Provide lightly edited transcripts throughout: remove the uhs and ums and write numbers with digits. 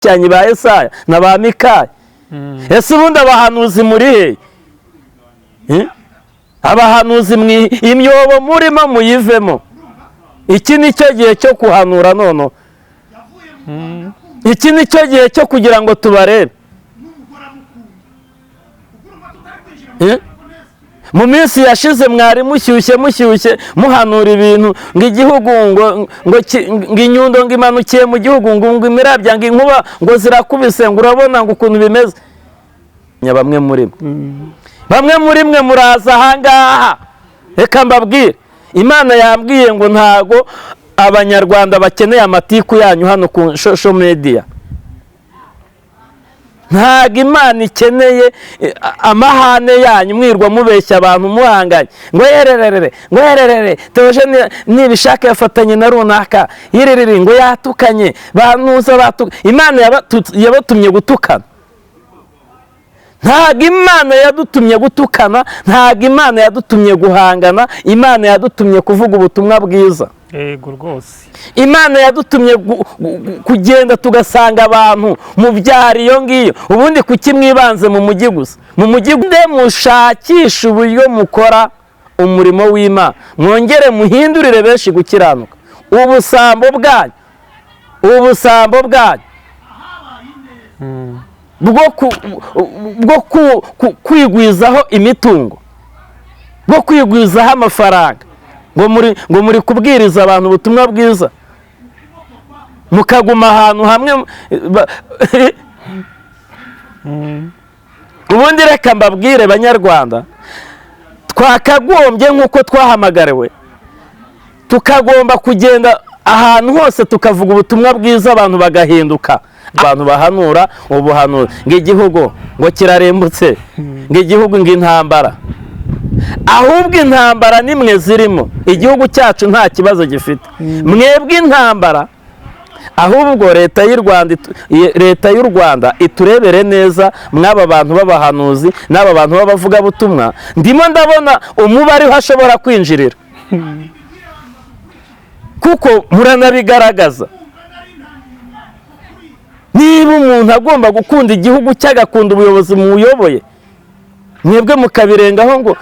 cyanyi ba Yesaya na ba Mikaya. Ese ubundi abahanuzi muri he? Abahanuzi imyobo murimo muyivemo. Iki ni cyo gihe cyo kuhanura nono. Iki ni cyo gihe cyo kugira ngo tubarebe. Mu minsi yashize mwari mushyushye muhanura ibintu ngo igihugu ngo inyundo ngo imanukiye mu gihugu ngo imirabya ngo inkuba ngo zirakubise ngo urabona ngo ukuntu bimeze. Bamwe muri mwe muraza ahangaha, reka mbabwire, Imana yambwiye ngo ntago abanyarwanda bakeneye amatiku yanyu hano ku social media. Ntago Imana ikeneye amahane yanyu mwirwa mubeshya abantu muhanganye ngo yererere teje nibishaka yafatanye na runaka yirerere ngo yatukanye banuza batuka. Imana yabatumye gutukana. Ntago Imana yadutumye gutukana, ntago Imana yadutumye guhangana, Imana yadutumye kuvuga ubutumwa bwiza. Yego rwose. Imana yadutumye kugenda tugasanga abantu mu byari iyo ngiyo. Ubundi kuki mwibanze mu mujyi gusa? Mu mujyi mushakisha uburyo mukora umurimo w'Imana, mwongere muhindurire benshi gukiranuka. Ubusambo bwanyu bwo kwigwizaho imitungo, bwo kwigwizaho amafaranga, ngo muri kubwiriza abantu ubutumwa bwiza, mukaguma ahantu hamwe. Ubundi reka mbabwire banyarwanda, twakagombye nk'uko twahamagariwe, tukagomba kugenda ahantu hose tukavuga ubutumwa bwiza, abantu bagahinduka. Abantu bahanura ubuhanuzi ngo igihugu ngo kirarembutse, ngo igihugu ngo intambara. Ahubwo intambara nimwe zirimo, igihugu cyacu nta kibazo gifite. Mwebwe intambara, ahubwo leta y'u Rwanda iturebere neza mwaba bantu b'abahanuzi n'aba bantu b'abavuga butumwa. Ndimo ndabona umubare hashobora kwinjirira, kuko muranabigaragaza. Niba umuntu agomba gukunda igihugu cyagakunda ubuyobozi muyoboye, mwebwe mukabirengaho ngo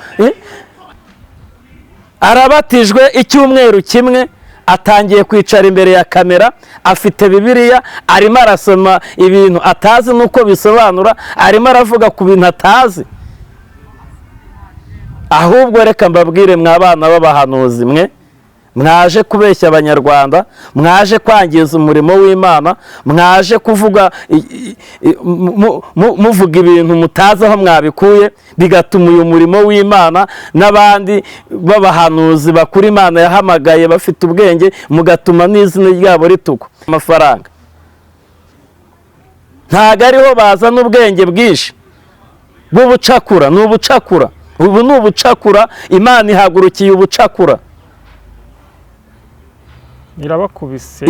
arabatijwe icyumweru kimwe, atangiye kwicara imbere ya kamera, afite Bibiliya, arimo arasoma ibintu atazi nuko bisobanura, arimo aravuga ku bintu atazi. Ahubwo reka mbabwire mw'abana b'abahanuzi mwe, mwaje kubeshya abanyarwanda, mwaje kwangiza umurimo w'Imana, mwaje kuvuga muvuga ibintu mutazi aho mwabikuye, bigatuma uyu murimo w'Imana n'abandi b'abahanuzi bakuru Imana yahamagaye bafite ubwenge, mugatuma n'izina ryabo ritukwa. Amafaranga ntago ariho bazana ubwenge bwinshi bw'ubucakura, ni ubucakura. Ubu ni ubucakura. Imana ihagurukiye ubucakura. Irabakubise.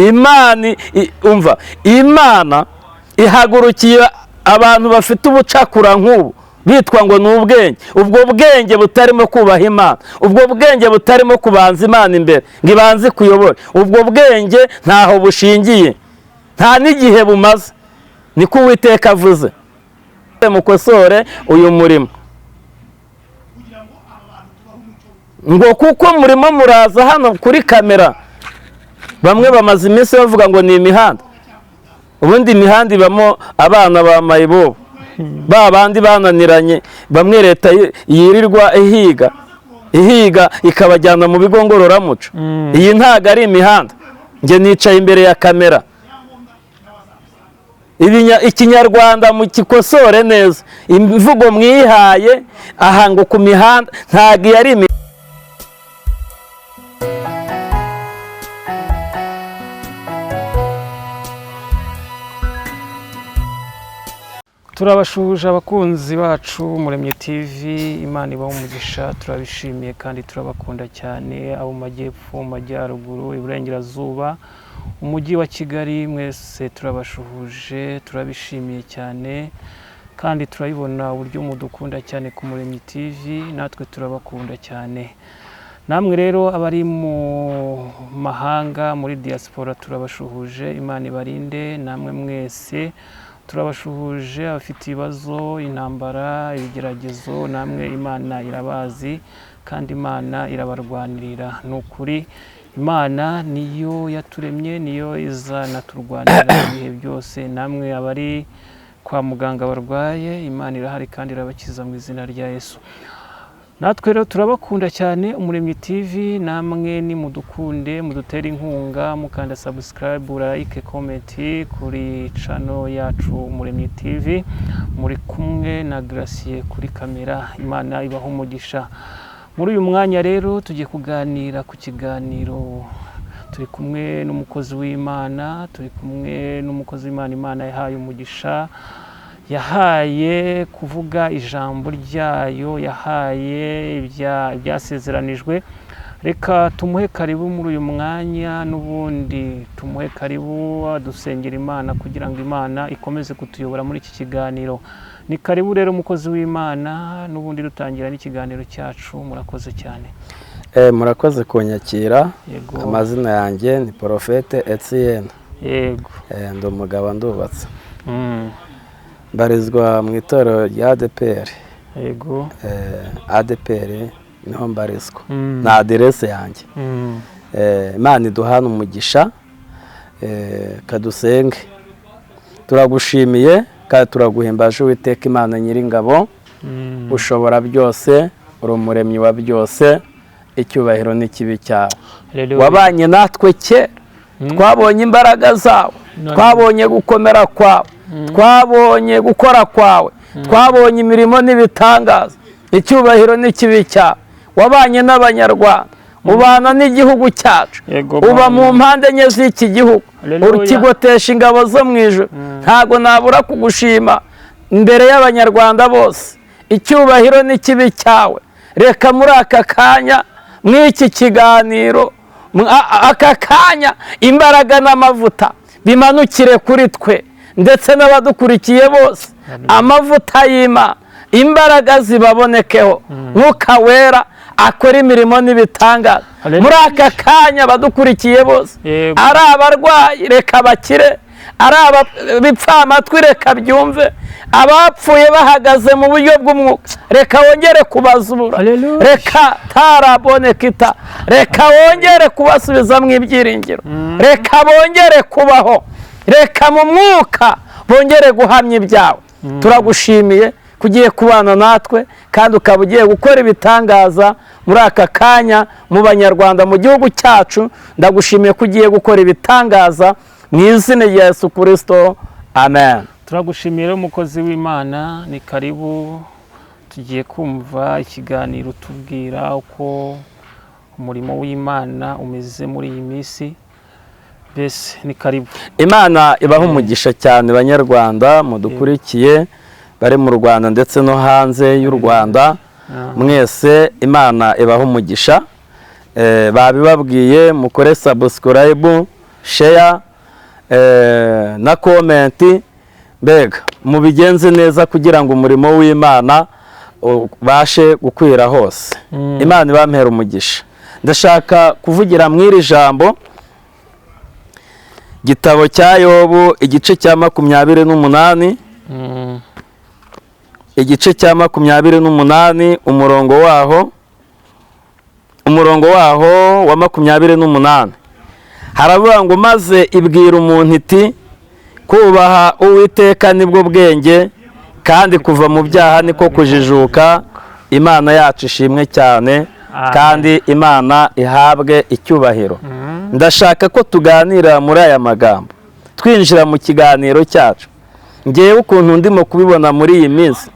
Imana ihagurukiye abantu bafite ubucakura nk'ubu, bitwa ngo ni ubwenge. Ubwo bwenge butarimo kubaha Imana, ubwo bwenge butarimo kubanza Imana imbere ngo ibanze kuyobora, ubwo bwenge ntaho bushingiye, nta n'igihe bumaze. Niko Uwiteka avuze. Mukosore uyu murimo, ngo kuko murimo muraza hano kuri kamera. Bamwe bamaze iminsi bavuga ngo ni imihanda. Ubundi imihanda ibamo abana ba mayibobo, ba bandi bananiranye, bamwe leta yirirwa ihiga ikabajyana mu bigo ngororamuco. Iyi ntago ari imihanda. Nge nicaye imbere ya kamera. Ikinyarwanda mukikosore neza. Imvugo mwihaye aha ngo ku mihanda ntago yari imihanda. Turabashuje abakunzi bacu Muremye TV, Imana ibahe umugisha, turabishimiye kandi turabakunda cyane. Abo mu majyepfo, mu majyaruguru, iburengerazuba, umujyi wa Kigali, mwese turabashuhuje, turabishimiye cyane kandi turabibona uburyo mudukunda cyane ku Muremye TV, natwe turabakunda cyane. namwe rero abari mu mahanga muri diaspora turabashuhuje, Imana ibarinde. Namwe mwese turabashuhuje, abafite ibibazo, intambara, ibigeragezo, namwe Imana irabazi kandi Imana irabarwanirira. Ni ukuri Imana niyo yaturemye, niyo izanaturwanirira ibihe byose. Namwe abari kwa muganga barwaye, Imana irahari kandi irabakiza mu izina rya Yesu. Natwe rero turabakunda cyane Umuremyi TV, namwe ni mudukunde, mudutere inkunga, mukanda subscribe, like, comment kuri channel yacu Umuremyi TV. Muri kumwe na Gracie kuri kamera. Imana ibaha umugisha. Muri uyu mwanya rero tugiye kuganira ku kiganiro, turi kumwe n'umukozi w'Imana, turi kumwe n'umukozi w'Imana Imana yahaye umugisha, yahaye kuvuga ijambo ryayo, yahaye ibyasezeranijwe. Reka tumuhe karibu muri uyu mwanya, n'ubundi tumuhe karibu dusengera Imana kugira ngo Imana ikomeze kutuyobora muri iki kiganiro. Ni karibu rero umukozi w'Imana, n'ubundi dutangira n'ikiganiro cyacu. Murakoze cyane. Murakoze kunyakira. Yego. Amazina yanjye ni Prophète Etienne. Yego. Ndi umugabo ndubatse. Mbarizwa mu itorero rya ADPR. Yego. ADPR niho mbarizwa. Na aderese yanjye. Imana iduhana umugisha, kadusenge. Turagushimiye kandi turaguhimbaje Uwiteka Imana Nyiringabo, ushobora byose, uri Umuremyi wa byose, icyubahiro n'ikibi cyawe. Wabanye natwe kera, twabonye imbaraga zawe, twabonye gukomera kwawe, twabonye gukora kwawe, twabonye imirimo n'ibitangaza, icyubahiro n'ikibi cyawe. Wabanye n'Abanyarwanda, ubana n'igihugu cyacu, uba mu mpande enye z'iki gihugu, urukigotesha ingabo zo mu ijuru. Ntago nabura kugushima imbere y'Abanyarwanda bose, icyubahiro n'ikibi cyawe. Reka muri aka kanya, mw'iki kiganiro, aka kanya imbaraga n'amavuta bimanukire kuri twe ndetse n'abadukurikiye bose. Amavuta y'Imana, imbaraga zibabonekeho, Mwuka Wera akora imirimo n'ibitangaza muri aka kanya. Abadukurikiye bose, ari abarwayi reka bakire, ari abipfamatwi reka byumve, abapfuye bahagaze mu buryo bw'umwuka reka wongere kubazura, reka tarabonekita, reka wongere kubasubiza mu ibyiringiro, reka bongere kubaho, reka mu mwuka bongere guhamya ibyawe. Turagushimiye kugiye kubana natwe kandi ukaba ugiye gukora ibitangaza muri aka kanya mu Banyarwanda, mu gihugu cyacu. Ndagushimiye ko ugiye gukora ibitangaza mu izina rya Yesu Kristo, amen. Turagushimira umukozi w'Imana. Ni karibu, tugiye kumva ikiganiro tubwira uko umurimo w'Imana umeze muri iyi minsi. Bese ni karibu. Imana ibaha umugisha cyane Banyarwanda mudukurikiye, bari mu Rwanda ndetse no hanze y'u Rwanda. Mwese Imana ibaha umugisha. Babibabwiye, mukore subscribe, share na comment. Mbega mubigenze neza kugira ngo umurimo w'Imana ubashe gukwira hose. Imana ibampera umugisha. Ndashaka kuvugira mw'iri jambo, Gitabo cya Yobu, igice cya 28, igice cya 28, umurongo waho wa 28. Haravuga ngo, maze ibwira umuntu iti, kubaha Uwiteka nibwo bwenge, kandi kuva mu byaha niko kujijuka. Imana yacu ishimwe cyane kandi Imana ihabwe icyubahiro. Ndashaka ko tuganira muri aya magambo twinjira mu kiganiro cyacu. Ngewe ukuntu ndimo kubibona muri iyi minsi,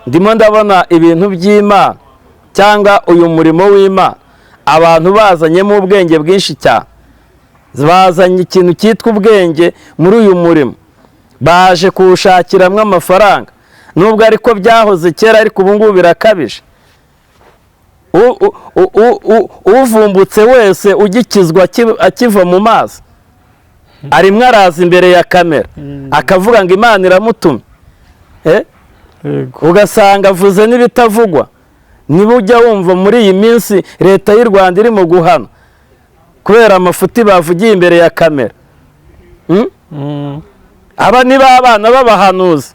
ndimo ndabona ibintu by'Imana cyangwa uyu murimo w'Imana abantu bazanyemo ubwenge bwinshi cyane. Bazanye ikintu cyitwa ubwenge muri uyu murimo, baje kuwushakiramo amafaranga, nubwo ariko byahoze kera ariko ubu ngubu birakabije. Uvumbutse wese ugikizwa akiva mu mazi arimwe araza imbere ya kamera akavuga ngo Imana iramutumye, ugasanga avuze n'ibitavugwa. niba ujya wumva muri iyi minsi leta y'u Rwanda irimo guhana kubera amafuti bavugiye imbere ya kamera. Aba ni ba bana b'abahanuzi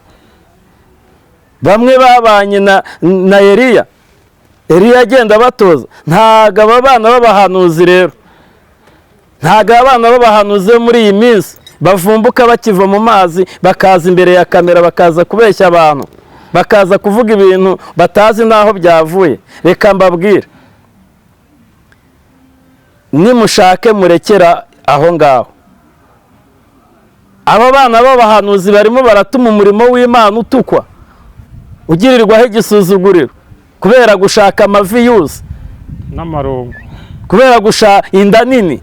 bamwe babanye na Eliya agenda batoza. Ntago aba bana b'abahanuzi rero, ntago abana b'abahanuzi muri iyi minsi bavumbuka bakiva mu mazi bakaza imbere ya kamera bakaza kubeshya abantu, bakaza kuvuga ibintu batazi n'aho byavuye. Reka mbabwire, nimushake murekera aho ngaho. Aba bana b'abahanuzi barimo baratuma umurimo w'Imana utukwa, ugirirwaho igisuzuguriro kubera gushaka amaviyuzi n'amarongo, kubera gushaka inda nini.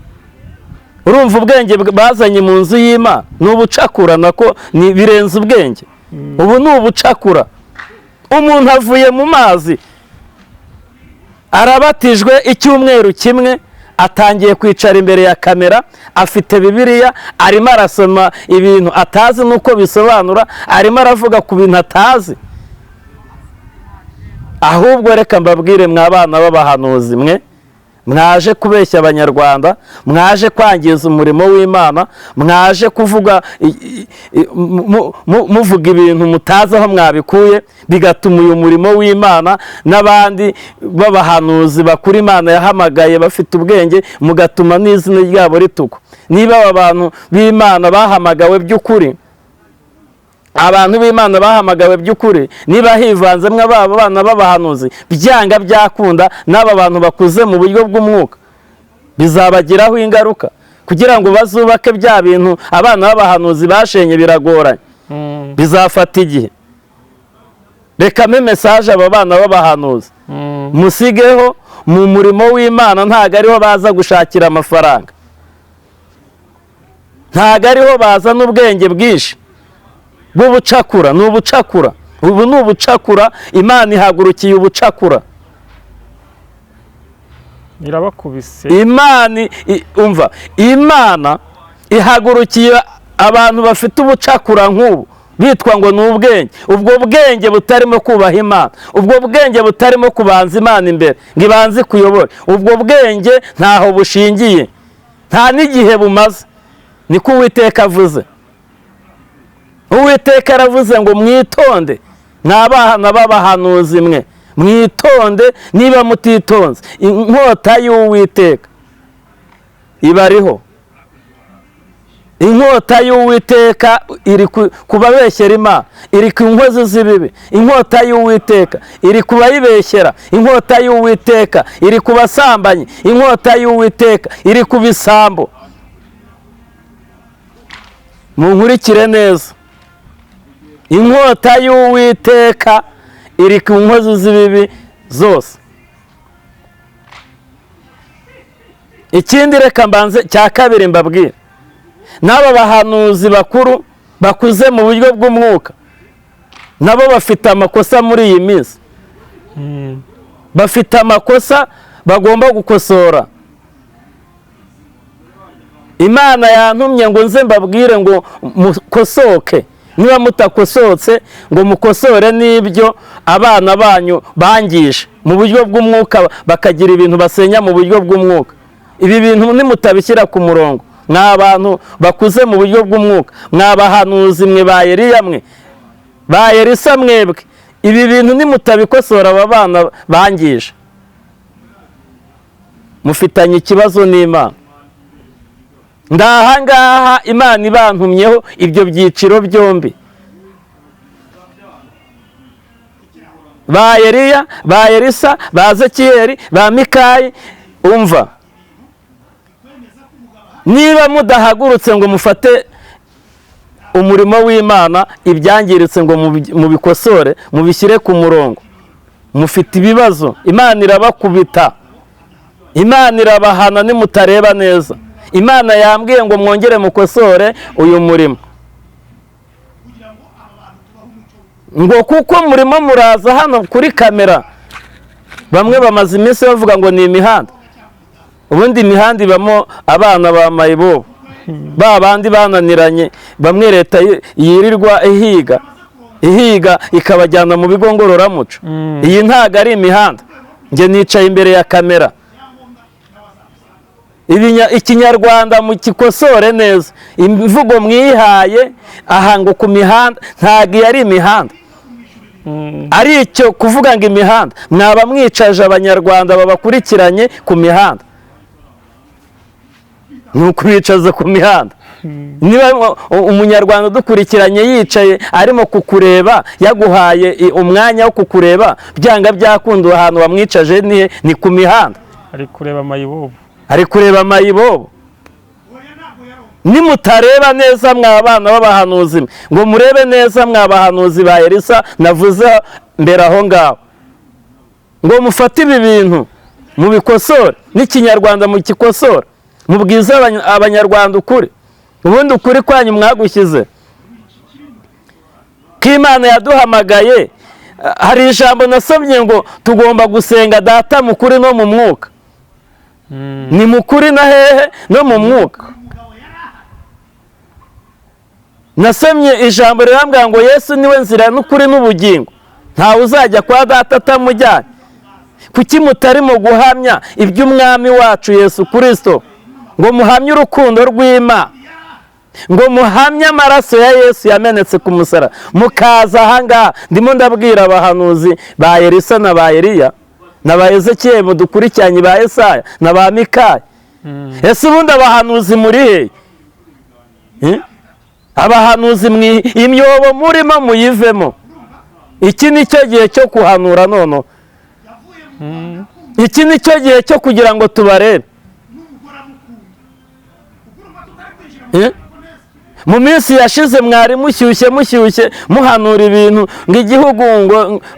Urumva ubwenge bazanye mu nzu y'Imana ni ubucakura, nako ni birenze ubwenge. Ubu ni ubucakura. Umuntu avuye mu mazi arabatijwe icyumweru kimwe, atangiye kwicara imbere ya kamera, afite Bibiliya, arimo arasoma ibintu atazi nuko bisobanura, arimo aravuga ku bintu atazi. Ahubwo reka mbabwire mw'abana b'abahanuzi mwe, mwaje kubeshya abanyarwanda, mwaje kwangiza umurimo w'Imana, mwaje kuvuga muvuga ibintu mutazi aho mwabikuye, bigatuma uyu murimo w'Imana n'abandi b'abahanuzi bakuru Imana yahamagaye bafite ubwenge, mugatuma n'izina ryabo ritukwa. Niba aba bantu b'Imana bahamagawe by'ukuri, abantu b'Imana bahamagawe by'ukuri, niba hivanzemwe aba bana b'abahanuzi, byanga byakunda n'aba bantu bakuze mu buryo bw'umwuka bizabagiraho ingaruka. Kugira ngo bazubake bya bintu abana b'abahanuzi bashenye biragoranye, bizafata igihe. Reka mpe mesaje aba bana b'abahanuzi, musigeho mu murimo w'Imana. Ntago ariho baza gushakira amafaranga, ntago ariho baza n'ubwenge bwinshi bw'ubucakura. Ni ubucakura, ubu ni ubucakura. Imana ihagurukiye ubucakura, irabakubise. Umva, Imana ihagurukiye abantu bafite ubucakura nk'ubu, bitwa ngo ni ubwenge. Ubwo bwenge butarimo kubaha Imana, ubwo bwenge butarimo kubanza Imana imbere ngo ibanze kuyobora, ubwo bwenge ntaho bushingiye, nta n'igihe bumaze. Niko Uwiteka avuze. Uwiteka aravuze ngo mwitonde mw'abana b'abahanuzi mwe, mwitonde. Niba mutitonze, inkota y'Uwiteka ibariho. Inkota y'Uwiteka iri kubabeshyera Imana, iri ku nkozi z'ibibi. Inkota y'Uwiteka iri kubayibeshyera. Inkota y'Uwiteka iri ku basambanyi. Inkota y'Uwiteka iri ku bisambo. Munkurikire neza, inkota y'Uwiteka iri ku nkozi z'ibibi zose. Ikindi reka mbanze cya kabiri mbabwire, n'aba bahanuzi bakuru bakuze mu buryo bw'umwuka nabo bafite amakosa muri iyi minsi. Bafite amakosa bagomba gukosora. Imana yantumye ngo nze mbabwire ngo mukosoke. Niba mutakosotse ngo mukosore n'ibyo abana banyu bangije mu buryo bw'umwuka, bakagira ibintu basenya mu buryo bw'umwuka. Ibi bintu nimutabishyira ku murongo, mw'abantu bakuze mu buryo bw'umwuka, mw'abahanuzi mwe ba Eliya mwe, ba Elisa mwebwe, ibi bintu nimutabikosora aba bana bangije, mufitanye ikibazo n'Imana. Ndahangaha Imana ibantumyeho ibyo byiciro byombi, ba Eliya, ba Elisa, ba Zekiyeli, ba Mikayi. Umva, niba mudahagurutse ngo mufate umurimo w'Imana, ibyangiritse ngo mubikosore, mubishyire ku murongo, mufite ibibazo. Imana irabakubita, Imana irabahana nimutareba neza. Imana yambwiye ngo mwongere mukosore uyu murimo, ngo kuko murimo muraza hano kuri kamera. Bamwe bamaze iminsi bavuga ngo ni imihanda. Ubundi imihanda ibamo abana ba mayibobo, ba bandi bananiranye, bamwe leta yirirwa ihiga ikabajyana mu bigo ngororamuco. Iyi ntago ari imihanda. njye nicaye imbere ya kamera. Ikinyarwanda mukikosore neza, imvugo mwihaye aha ngo ku mihanda ntabwo iyo ari imihanda, ari icyo kuvuga ngo imihanda, mwaba mwicaje abanyarwanda babakurikiranye ku mihanda, ni ukubicaza ku mihanda. Niba umunyarwanda udukurikiranye yicaye arimo kukureba, yaguhaye umwanya wo kukureba, byanga byakunda ahantu wamwicaje ni ku mihanda, ari kureba mayibobo, ari kureba mayibobo. Nimutareba neza mwa bana b'abahanuzi, ngo murebe neza mwa bahanuzi ba Elisa navuze mbere aho ngaho, ngo mufate ibi bintu mubikosore, n'ikinyarwanda mukikosore, mubwize abanyarwanda ukuri. Ubundi ukuri kwanyu mwagushyize ko Imana yaduhamagaye. Hari ijambo nasomye ngo tugomba gusenga Data mu kuri no mu mwuka. Ni mu kuri na hehe no mu mwuka. Nasomye ijambo rirambwira ngo Yesu niwe nzira n'ukuri n'ubugingo, ntawe uzajya kwa Data atamujyanye. Kuki mutarimo guhamya iby'umwami wacu Yesu Kristo, ngo muhamye urukundo rw'Imana, ngo muhamye amaraso ya Yesu yamenetse ku musaraba, mukaza ahangaha ndimo ndabwira abahanuzi ba Elisa na ba Eliya na ba Ezekiyeli mudukurikiranye, ba Yesaya na ba Mikaya. Ese ubundi abahanuzi muri he? Abahanuzi imyobo murimo muyivemo. Iki ni cyo gihe cyo kuhanura nono. Iki ni cyo gihe cyo kugira ngo tubarebe. Mu minsi yashize mwari mushyushye muhanura ibintu ngo igihugu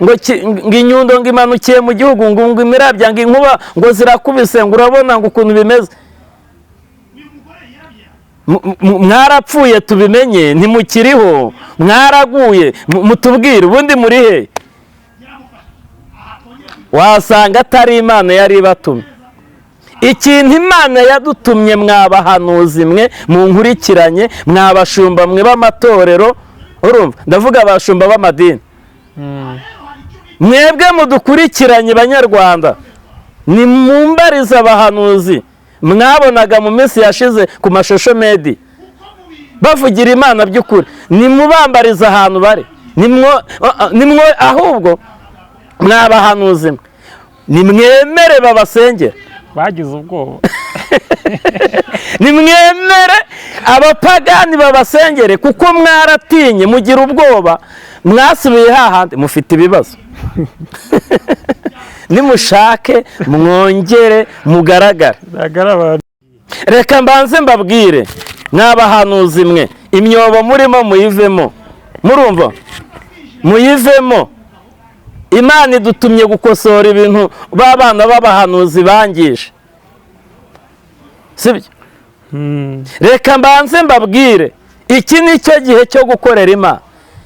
ngo inyundo ngo imanukiye mu gihugu, ngo imirabya ngo inkuba ngo zirakubise, ngo urabona ngo ukuntu bimeze. Mwarapfuye tubimenye, ntimukiriho, mwaraguye, mutubwire ubundi muri he? Wasanga atari Imana yari ibatumye. Ikintu Imana yadutumye mwabahanuzi mwe munkurikiranye, mwabashumba mwe b'amatorero, urumva ndavuga abashumba b'amadini, mwebwe mudukurikiranye banyarwanda, ni mumbariza abahanuzi mwabonaga mu minsi yashize ku mashusho media bavugira Imana by'ukuri, ni mubambariza ahantu bari, nimwo ahubwo mwabahanuzi mwe nimwemere babasengera. bagize ubwoba. Nimwemere abapagani babasengere, kuko mwaratinye mugira ubwoba, mwasubiye hahandi mufite ibibazo. Nimushake mwongere mugaragare. Reka mbanze mbabwire mwabahanuzi mwe, imyobo murimo muyivemo, murumva muyivemo. Imana idutumye gukosora ibintu b'abana b'abahanuzi bangije, sibyo? Reka mbanze mbabwire, iki ni cyo gihe cyo gukorera Imana.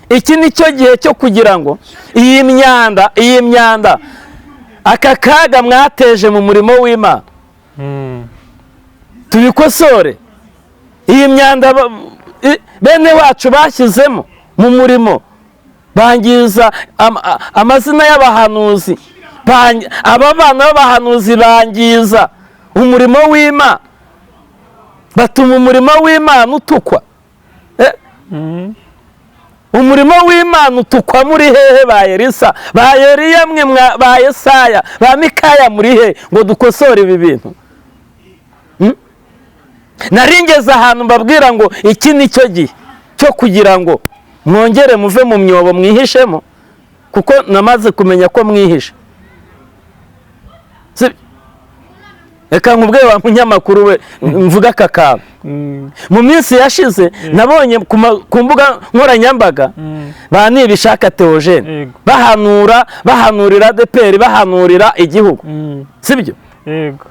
Iki ni cyo gihe cyo kugira ngo iyi myanda aka kaga mwateje mu murimo w'Imana tubikosore. Iyi myanda bene wacu bashyizemo mu murimo, bangiza amazina y'abahanuzi, aba bana b'abahanuzi bangiza umurimo w'Imana, batuma umurimo w'Imana utukwa. Umurimo w'Imana utukwa muri hehe ba Elisa, ba Eliya mwe, ba Yesaya, ba Mikaya, muri he ngo dukosore ibi bintu? Naringeze ahantu mbabwira ngo iki ni cyo gihe cyo kugira ngo mwongere muve mu myobo mwihishemo, kuko namaze kumenya ko mwihishe. Reka nkubwire wa munyamakuru we mvuga aka kantu. Mu minsi yashize nabonye ku mbuga nkoranyambaga ba Nibishaka Theogene bahanurira ADEPR, bahanurira igihugu, sibyo? Yego.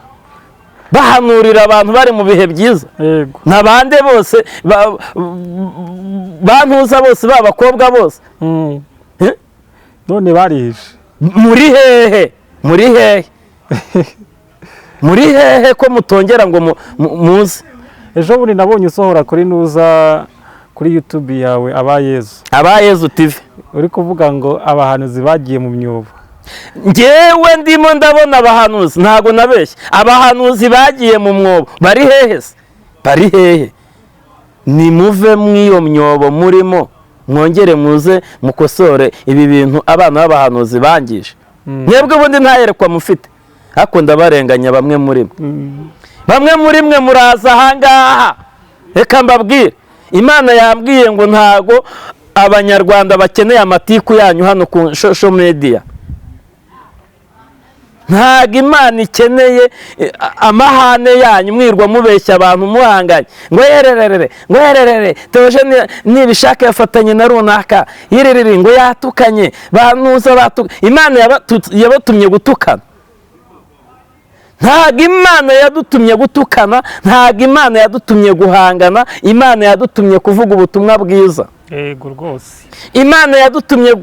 Bahanurira abantu bari mu bihe byiza. Yego. Nabande bose bantuza bose b'abakobwa bose. None barihishe. Muri hehe? Muri hehe? Muri hehe ko mutongera ngo muze? Ejo bundi nabonye usohora kuri nuza kuri YouTube yawe Abayezu TV, uri kuvuga ngo abahanuzi bagiye mu myobo. ngewe ndimo ndabona abahanuzi, ntago nabeshye, abahanuzi bagiye mu mwobo bari hehe se? Bari hehe? Nimuve mw'iyo myobo murimo, mwongere muze mukosore ibi bintu abana b'abahanuzi bangije. Mwebwe ubundi ntayerekwa mufite, ariko ndabarenganya bamwe muri mwe. Bamwe muri mwe muraza ahangaha, reka mbabwire, Imana yambwiye ngo ntago abanyarwanda bakeneye amatiku yanyu hano ku social media. Ntago Imana ikeneye amahane yanyu mwirwa mubeshya abantu muhanganye ngo yererere Theoje nibishaka yafatanye na runaka yererere ngo yatukanye banuza batuka. Imana yabatumye gutukana. Ntago Imana yadutumye gutukana, ntago Imana yadutumye guhangana, Imana yadutumye kuvuga ubutumwa bwiza. Yego rwose. Imana yadutumye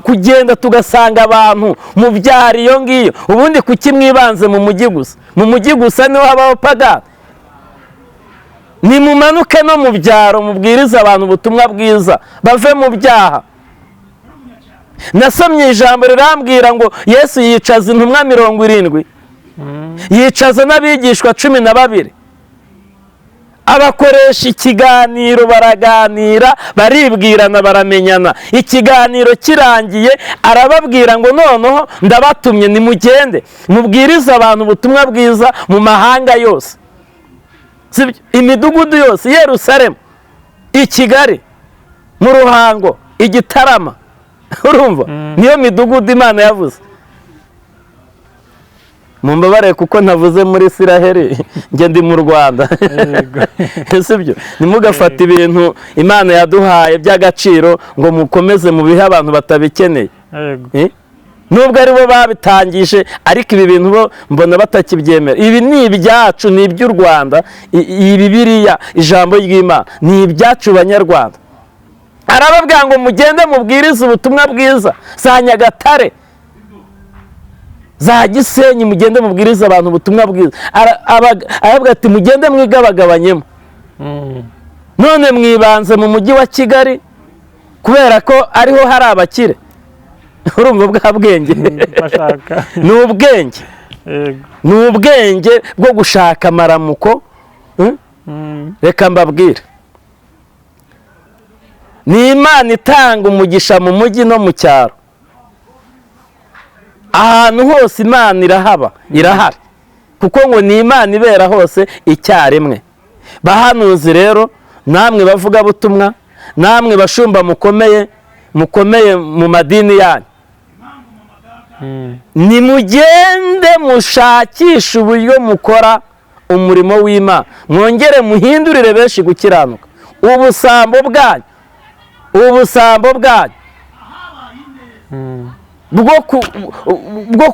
kugenda tugasanga abantu mu byaro iyo ngiyo. Ubundi kuki mwibanze mu mujyi gusa? Mu mujyi gusa niho habaho pagani. Nimumanuke no mu byaro mubwiriza abantu ubutumwa bwiza, bave mu byaha. Nasomye ijambo rirambwira ngo Yesu yicaza intumwa 70, yicaza n'abigishwa 12, abakoresha ikiganiro, baraganira, baribwirana, baramenyana. Ikiganiro kirangiye arababwira ngo noneho ndabatumye nimugende mubwirize abantu ubutumwa bwiza mu mahanga yose, imidugudu yose, Yerusalemu, i Kigali, mu Ruhango, i Gitarama. Urumva? Niyo midugudu Imana yavuze. Mumbabare kuko ntavuze muri Isiraheli, nge ndi mu Rwanda. Sibyo? Nimugafata ibintu Imana yaduhaye by'agaciro ngo mukomeze mu bihe abantu batabikeneye. Nubwo ari bo babitangije, ariko ibi bintu bo mbona batakibyemera. Ibi ni ibyacu, ni iby'u Rwanda. Iyi Bibiliya, ijambo ry'Imana, ni ibyacu Banyarwanda. Arababwira ngo mugende mubwirize ubutumwa bwiza, za Nyagatare, za Gisenyi, mugende mubwiriza abantu ubutumwa bwiza. Arababwira ati mugende mwigabagabanyemo. None mwibanze mu mujyi wa Kigali kubera ko ariho hari abakire. Urumva bwa bwenge? Ni ubwenge. Ni ubwenge bwo gushaka amaramuko. Reka mbabwire, ni Imana itanga umugisha mu mujyi no mu cyaro. Ahantu hose Imana irahaba, irahari, kuko ngo ni Imana ibera hose icyarimwe. Bahanuzi rero, namwe bavuga butumwa, namwe bashumba mukomeye mu madini yanyu, nimugende mushakisha uburyo mukora umurimo w'Imana, mwongere muhindurire benshi gukiranuka. Ubusambo bwanyu bwo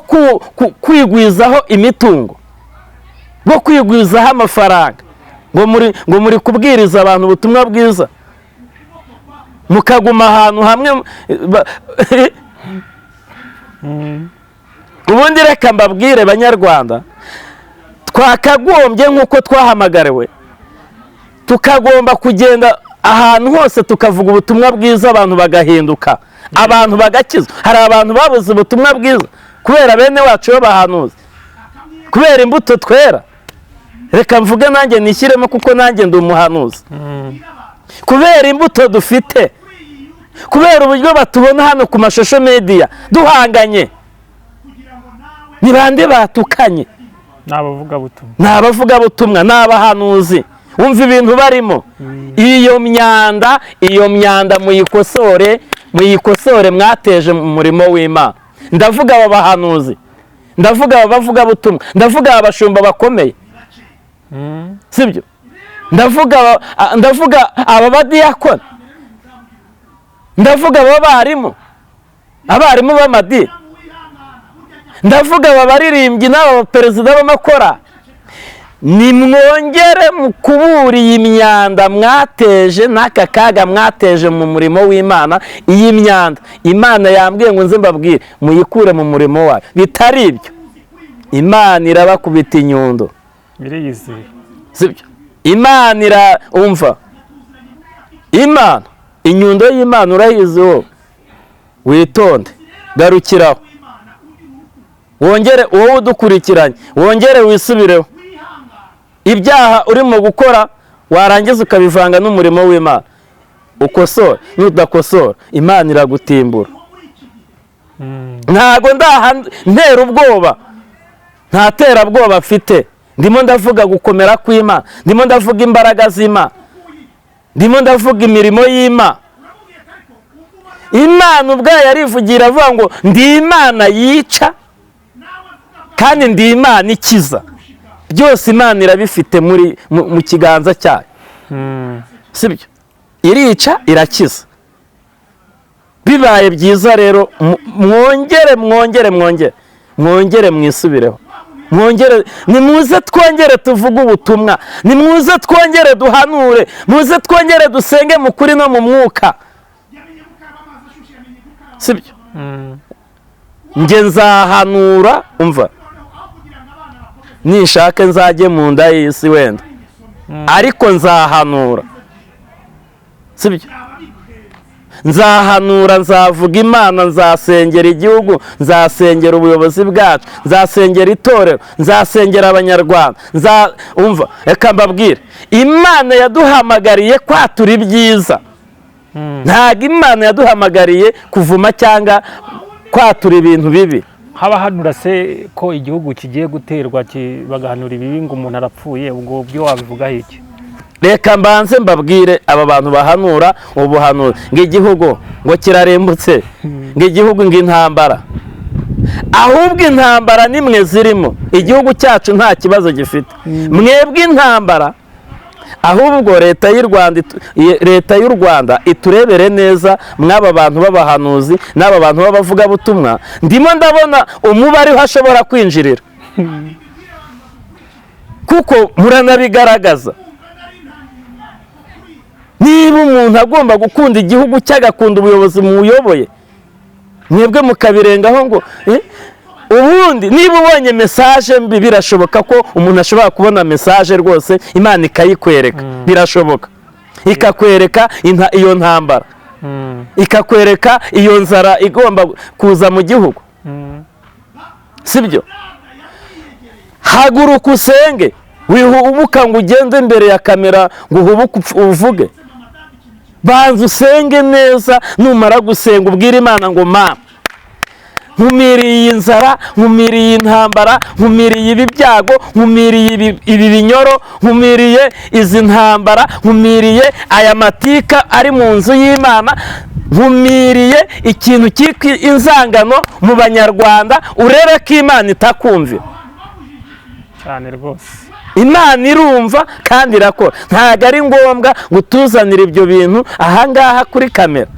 kwigwizaho imitungo, bwo kwigwizaho amafaranga, ngo muri kubwiriza abantu ubutumwa bwiza, mukaguma ahantu hamwe. Ubundi reka mbabwire Banyarwanda, twakagombye nk'uko twahamagariwe, tukagomba kugenda ahantu hose tukavuga ubutumwa bwiza, abantu bagahinduka, abantu bagakizwa. Hari abantu babuze ubutumwa bwiza kubera bene wacu b'abahanuzi, kubera imbuto twera. Reka mvuge nanjye nishyiremo kuko nanjye ndi umuhanuzi. Kubera imbuto dufite, kubera uburyo batubona hano ku mashusho media duhanganye. Ni bande batukanye? Ni abavugabutumwa, ni abahanuzi. Wumva ibintu barimo. Iyo myanda muyikosore, mwateje mu murimo w'Imana. Ndavuga aba bahanuzi, ndavuga aba bavugabutumwa, ndavuga abashumba bakomeye. Sibyo? Ndavuga aba badiyakoni, ndavuga aba abarimu b'amadini, ndavuga aba baririmbyi n'aba perezida b'amakora. Nimwongere mukubura iyi myanda mwateje, n'aka kaga mwateje mu murimo w'Imana. Iyi myanda Imana yambwiye ngo nze mbabwire muyikure mu murimo wayo. Bitari ibyo Imana irabakubita inyundo. Sibyo? Imana umva, inyundo y'Imana urayizi wowe, witonde, garukiraho. wongere wowe udukurikiranye wongere wisubireho ibyaha urimo gukora warangiza ukabivanga n'umurimo w'Imana ukosora n'udakosora Imana iragutimbura. Ntago ntera ubwoba, nta terabwoba afite, ndimo ndavuga gukomera kw'Imana, ndimo ndavuga imbaraga z'Imana, ndimo ndavuga imirimo y'Imana. Imana ubwayo yarivugira avuga ngo ndi Imana yica kandi ndi Imana ikiza. Byose Imana irabifite mu kiganza cyayo, sibyo? Irica irakiza. Bibaye byiza rero mwongere mwisubireho, nimuze twongere tuvuge ubutumwa, nimuze twongere duhanure, muze twongere dusenge mu kuri no mu mwuka, sibyo? Nge nzahanura, umva, nishake nzajye mu nda y'isi wenda, ariko nzahanura, sibyo? Nzahanura, nzavuga Imana, nzasengera igihugu, nzasengera ubuyobozi bwacu, nzasengera itorero, nzasengera abanyarwanda. Umva, reka mbabwire, Imana yaduhamagariye kwatura ibyiza, ntabwo Imana yaduhamagariye kuvuma cyangwa kwatura ibintu bibi. Habahanura se ko igihugu kigiye guterwa bagahanura ibibi ngo umuntu arapfuye, ubwo byo wabivugaho iki? Reka mbanze mbabwire aba bantu bahanura ubuhanuzi ngo igihugu ngo kirarembutse, ngo igihugu ngo intambara. Ahubwo intambara nimwe zirimo, igihugu cyacu nta kibazo gifite. Mwebwe intambara, ahubwo leta y'u Rwanda iturebere neza mw'aba bantu b'abahanuzi n'aba bantu b'abavugabutumwa. Ndimo ndabona umubare hashobora kwinjirira, kuko muranabigaragaza. Niba umuntu agomba gukunda igihugu cye, agakunda ubuyobozi muyoboye, mwebwe mukabirengaho ngo ubundi niba ubonye mesaje mbi, birashoboka ko umuntu ashobora kubona mesaje rwose Imana ikayikwereka, birashoboka, ikakwereka iyo ntambara, ikakwereka iyo nzara igomba kuza mu gihugu, sibyo? Haguruka usenge, wihubuka ngo ugende imbere ya kamera ngo uhubuke uvuge. Banza usenge neza, numara gusenga ubwire Imana ngo Mana, nkumiriye iyi nzara, nkumiriye iyi ntambara, nkumiriye ibi byago, nkumiriye ibi binyoro, nkumiriye izi ntambara, nkumiriye aya matika ari mu nzu y'Imana, nkumiriye ikintu cyitwa inzangano mu banyarwanda. Urebe ko Imana itakumvira cyane rwose. Imana irumva kandi irakora. Ntabwo ari ngombwa ngo utuzanire ibyo bintu ahangaha kuri kamera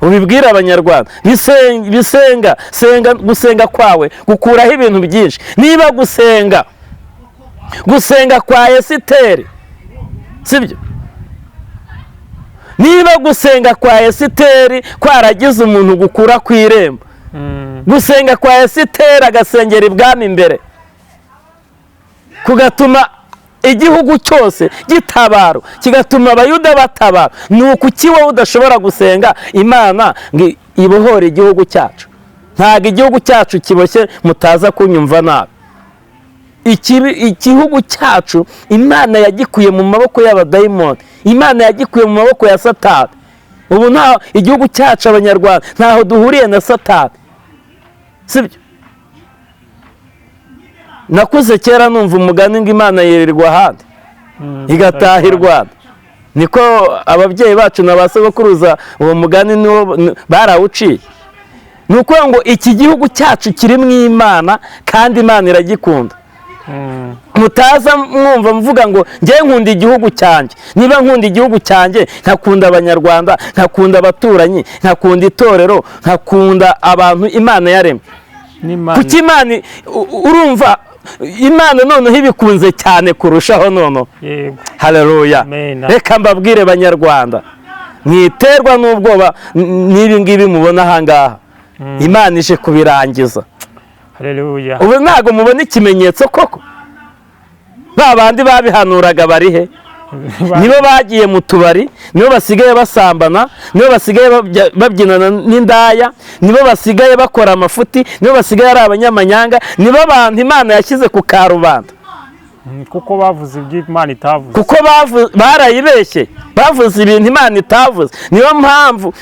ubibwira abanyarwanda. Gusenga kwawe gukuraho ibintu byinshi. Niba gusenga kwa Esiteri, sibyo? Niba gusenga kwa Esiteri kwaragize umuntu gukura ku irembo, gusenga kwa Esiteri agasengera ibwami imbere kugatuma igihugu cyose gitabaro, kigatuma abayuda batabara, ni ukuki wowe udashobora gusenga Imana ngo ibohore igihugu cyacu? Ntabwo igihugu cyacu kiboshye, mutaza kunyumva nabi. Igihugu cyacu Imana yagikuye mu maboko y'abadayimoni, Imana yagikuye mu maboko ya Satani. Ubu nta igihugu cyacu abanyarwanda ntaho duhuriye na Satani, sibyo? Nakuze kera numva umugani ngo Imana yirirwa ahandi igataha i Rwanda. Niko ababyeyi bacu na ba sogokuruza uwo mugani barawuciye. Ni ukuvuga ngo iki gihugu cyacu kiri mu Imana kandi Imana iragikunda. Mutaza mwumva mvuga ngo njye nkunda igihugu cyanjye. Niba nkunda igihugu cyanjye, nkakunda abanyarwanda, nkakunda abaturanyi, nkakunda itorero, nkakunda abantu Imana yaremye. Kuki Imana urumva Imana noneho ibikunze cyane kurushaho noneho. Haleluya. Reka mbabwire banyarwanda, mwiterwa n'ubwoba n'ibi ngibi mubona ahangaha. Imana ije kubirangiza. Haleluya. Ubu ntago mubona ikimenyetso koko? Ba bandi babihanuraga bari he? nibo bagiye mu tubari, nibo basigaye basambana, nibo basigaye babyinana n'indaya, nibo basigaye bakora amafuti, nibo basigaye ari abanyamanyanga, nibo abantu Imana yashyize ku karubanda. kuko bavuze ibyo Imana itavuze, kuko barayibeshye, bavuze ibintu Imana itavuze. Niyo mpamvu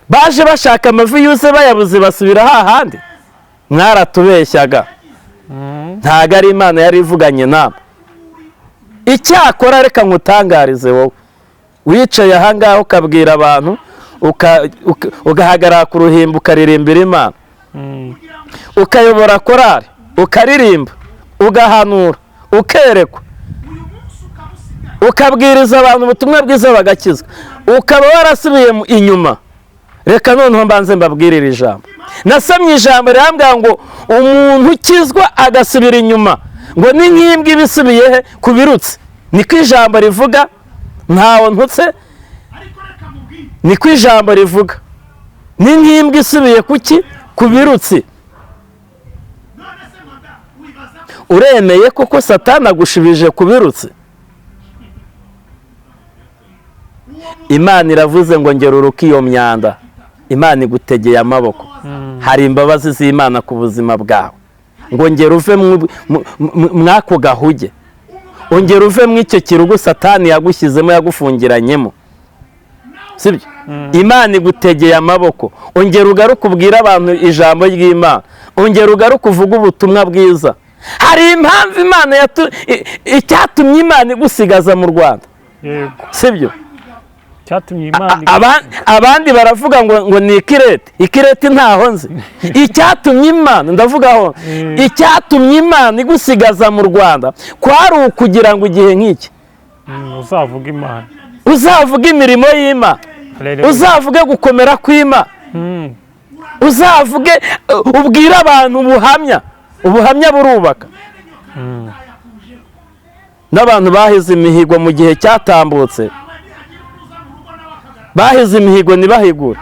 baje bashaka amavi yose bayabuze basubira hahandi. Mwaratubeshyaga, ntago ari Imana yari ivuganye nabo. Icyakora reka nkutangarize wowe wicaye ahangaha ukabwira abantu, ugahagarara ku ruhimbi ukaririmbira Imana, ukayobora korari, ukaririmba, ugahanura, ukerekwa, ukabwiriza abantu ubutumwa bwiza bagakizwa, ukaba warasubiye inyuma. Reka noneho mbanze mbabwirire ijambo. Nasomye ijambo rirambwira ngo umuntu ukizwa agasubira inyuma ngo ni nk'imbwa ibisubiye he ku birutsi. Niko ijambo rivuga, ntawo ntutse, niko ijambo rivuga. Ni nk'imbwa isubiye kuki? Ku birutsi. Uremeye koko Satani agushubije ku birutsi? Imana iravuze ngo ngera uruka iyo myanda. Imana igutegeye amaboko. Hari imbabazi z'Imana ku buzima bwawe. Ngo ngera uve mwako gahuge, ongera uve mw'icyo kirugu Satani yagushyizemo yagufungiranyemo, sibyo? Imana igutegeye amaboko. Ongera ugaruke ubwira abantu ijambo ry'Imana, ongera ugaruke uvuga ubutumwa bwiza. Hari impamvu Imana icyatumye Imana igusigaza mu Rwanda, sibyo? Abandi baravuga ngo ni ikireti. Ikireti ntaho nzi. Icyatumye Imana, ndavugaho icyatumye Imana igusigaza mu Rwanda kwari ukugira ngo igihe nk'iki uzavuga Imana, uzavuga imirimo y'Imana, uzavuge gukomera kw'Imana, uzavuge ubwire abantu ubuhamya. Ubuhamya burubaka. N'abantu bahize imihigo mu gihe cyatambutse, bahize imihigo ntibahigure.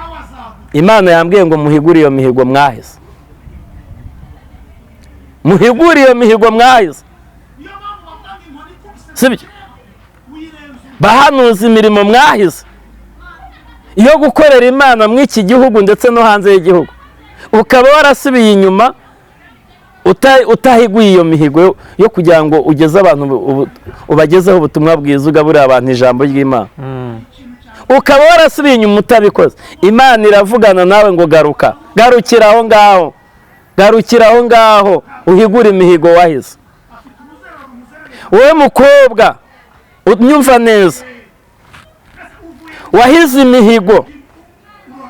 Imana yambwiye ngo muhigure iyo mihigo mwahize, muhigure iyo mihigo mwahize, sibyo? Bahanuza imirimo mwahize iyo gukorera Imana mw'iki gihugu ndetse no hanze y'igihugu, ukaba warasubiye inyuma utahiguye iyo mihigo yo kugira ngo ugeze abantu, ubagezeho ubutumwa bwiza, ugaburira abantu ijambo ry'Imana. Ukaba warasubiye inyuma utabikoze. Imana iravugana nawe ngo garuka, garukira aho ngaho, garukira aho ngaho, uhigure imihigo wahize. Wowe mukobwa unyumva neza, wahize imihigo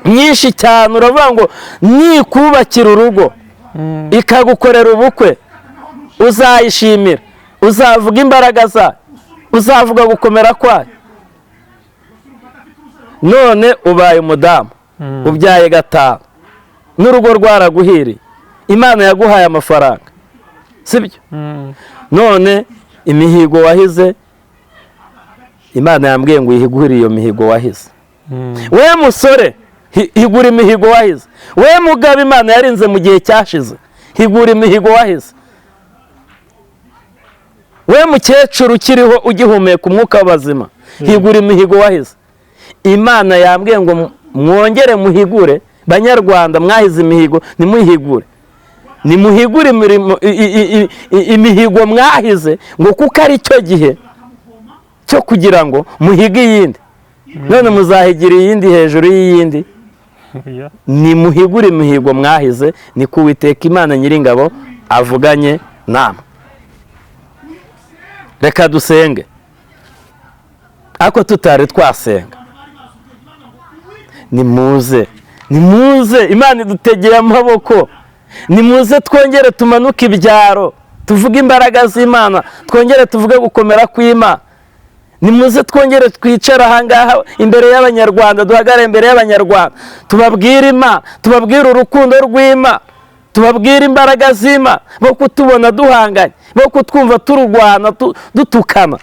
myinshi cyane, uravuga ngo nikubakira urugo ikagukorera ubukwe uzayishimira, uzavuga imbaraga zayo, uzavuga gukomera kwayo. None ubaye umudamu, ubyaye gatanu, n'urugo rwaraguhiriye, Imana yaguhaye amafaranga, sibyo? None imihigo wahize, Imana yambwiye ngo ihigure iyo mihigo wahize. We musore, higura imihigo wahize. We mugabo Imana yarinze mu gihe cyashize, higura imihigo wahize. We mukecuru ukiriho ugihumeka umwuka w'abazima, higura imihigo wahize. Imana yambwiye ngo mwongere muhigure. Banyarwanda mwahize imihigo, nimuhigure, nimuhigure imihigo mwahize, ngo kuko ari cyo gihe cyo kugira ngo muhige iyindi. None muzahigira iyindi hejuru y'iyindi. Nimuhigure imihigo mwahize, ni ku Uwiteka Imana Nyiringabo avuganye namwe. Reka dusenge, ako tutari twasenga. Nimuze, nimuze, Imana idutegeye amaboko. Nimuze twongere tumanuke ibyaro, tuvuge imbaraga z'Imana, twongere tuvuge gukomera kw'Imana. Nimuze twongere twicara ahangaha imbere y'Abanyarwanda, duhagarare imbere y'Abanyarwanda, tubabwire Imana, tubabwire urukundo rw'Imana, tubabwire imbaraga z'Imana, bo kutubona duhanganye, bo kutwumva turwana dutukana.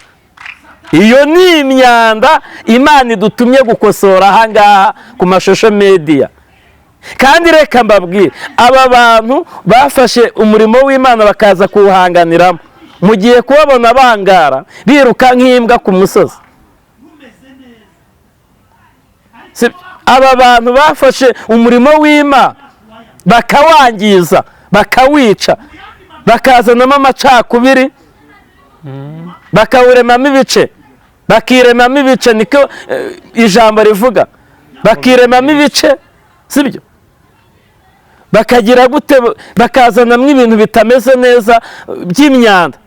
Iyo ni imyanda Imana idutumye gukosora ahangaha ku mashusho media. Kandi reka mbabwire, aba bantu bafashe umurimo w'Imana bakaza kuwuhanganiramo, mugiye kubabona bangara biruka nk'imbwa ku musozi. Aba bantu bafashe umurimo w'Imana bakawangiza, bakawica, bakazanamo amacakubiri, bakawuremamo ibice, bakiremamo ibice, niko ijambo rivuga, bakiremamo ibice, sibyo? Bakagira gute, bakazanamo ibintu bitameze neza by'imyanda.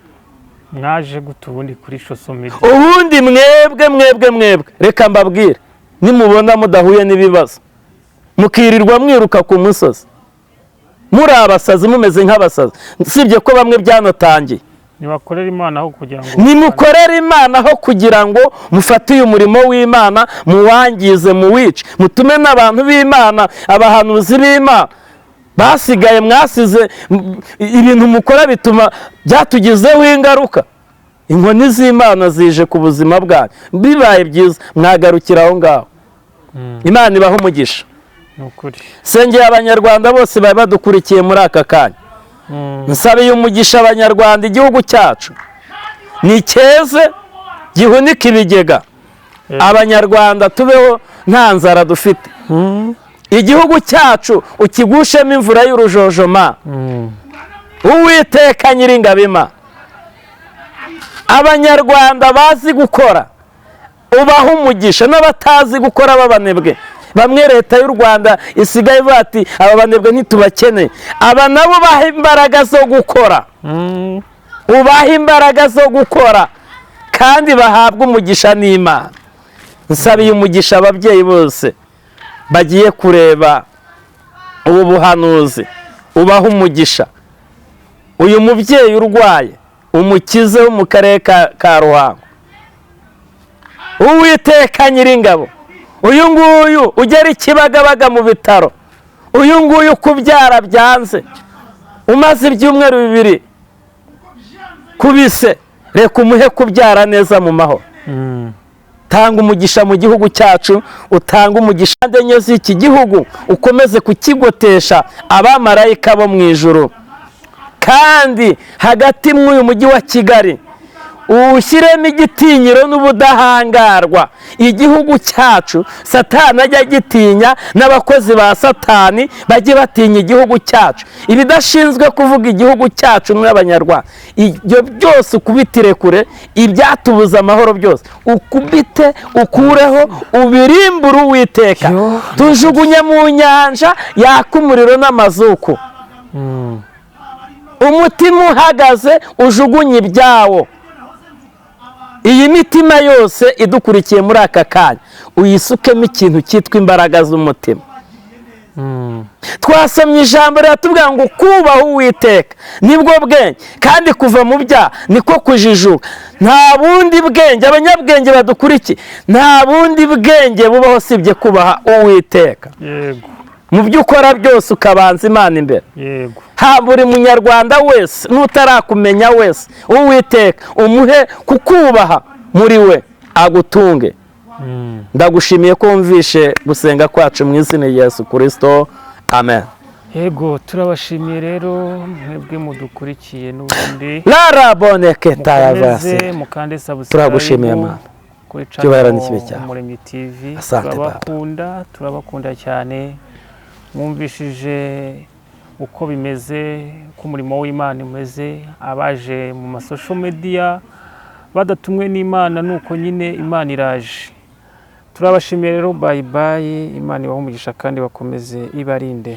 mwaje gute ubundi kuri social media? Ubundi mwebwe reka mbabwire, nimubona mudahuye n'ibibazo mukirirwa mwiruka ku musozi muri abasazi, mumeze nk'abasazi, sibye ko bamwe byanatangiye. Nimukorera Imana aho kugira ngo nimukorere Imana aho kugira ngo mufate uyu murimo w'Imana muwangize, muwice, mutume n'abantu b'Imana, abahanuzi b'Imana basigaye mwasize ibintu mukora bituma byatugizeho ingaruka. Inkoni z'Imana zije ku buzima bwanyu, bibaye byiza mwagarukira aho ngaho. Imana ibaha umugisha. nukuri. Sengeye abanyarwanda bose bari badukurikiye muri aka kanya. Nsabiye umugisha abanyarwanda, igihugu cyacu ni cyeze gihunika ibigega. Abanyarwanda tubeho nta nzara dufite. Igihugu cyacu ukigushemo imvura y'urujojoma. Uwiteka Nyiringabo Imana, abanyarwanda bazi gukora ubaha umugisha, n'abatazi gukora b'abanebwe. Bamwe leta y'u Rwanda isigaye ivuga ati aba banebwe ntitubakeneye. Aba nabo baha imbaraga zo gukora, ubaha imbaraga zo gukora kandi bahabwa umugisha n'Imana. Nsabiye umugisha ababyeyi bose bagiye kureba ubu buhanuzi, ubaha umugisha. Uyu mubyeyi urwaye umukize wo mu karere ka Ruhango. Uwiteka Nyiringabo, uyu nguyu ugera i Kibagabaga mu bitaro, uyu nguyu kubyara byanze, umaze ibyumweru 2 kubise, reka umuhe kubyara neza mu mahoro. Tanga umugisha mu gihugu cyacu, utanga umugisha enye z'iki gihugu, ukomeze kukigotesha abamarayika bo mu ijuru. Kandi hagati mw'uyu mujyi wa Kigali ushyiremo igitinyiro n'ubudahangarwa. Igihugu cyacu Satani ajya gitinya, n'abakozi ba Satani bajye batinya igihugu cyacu. Ibidashinzwe kuvuga igihugu cyacu mw'abanyarwanda, ibyo byose ukubitire kure, ibyatubuza amahoro byose ukubite, ukureho, ubirimbure Uwiteka. Tujugunye mu nyanja yaka umuriro n'amazuku. Umutima uhagaze ujugunye ibyawo. Iyi mitima yose idukurikiye muri aka kanya uyisukemo ikintu cyitwa imbaraga z'umutima. Twasomye ijambo riratubwira ngo kubaha Uwiteka nibwo bwenge, kandi kuva mu byaha niko kujijuka. Nta bundi bwenge, abanyabwenge badukurikiye, nta bundi bwenge bubaho sibye kubaha Uwiteka. Yego. Mu byo ukora byose ukabanza Imana imbere. Yego. Buri munyarwanda wese n'utarakumenya wese, Uwiteka umuhe kukubaha muri we agutunge. Ndagushimiye ko wumvishe gusenga kwacu mu izina rya Yesu Kristo. Amen. Yego, turabashimiye rero mwebwe mudukurikiye n'ubundi. Laraboneke tayavase. Mukande subscribe. Turagushimiye Mana. Kuri channel Umuremyi TV. Turabakunda cyane. Mwumvishije uko bimeze, ko umurimo w'Imana umeze, abaje mu social media badatumwe n'Imana, nuko nyine Imana iraje. Turabashimiye rero, bye bye. Imana ibahe umugisha kandi bakomeze ibarinde.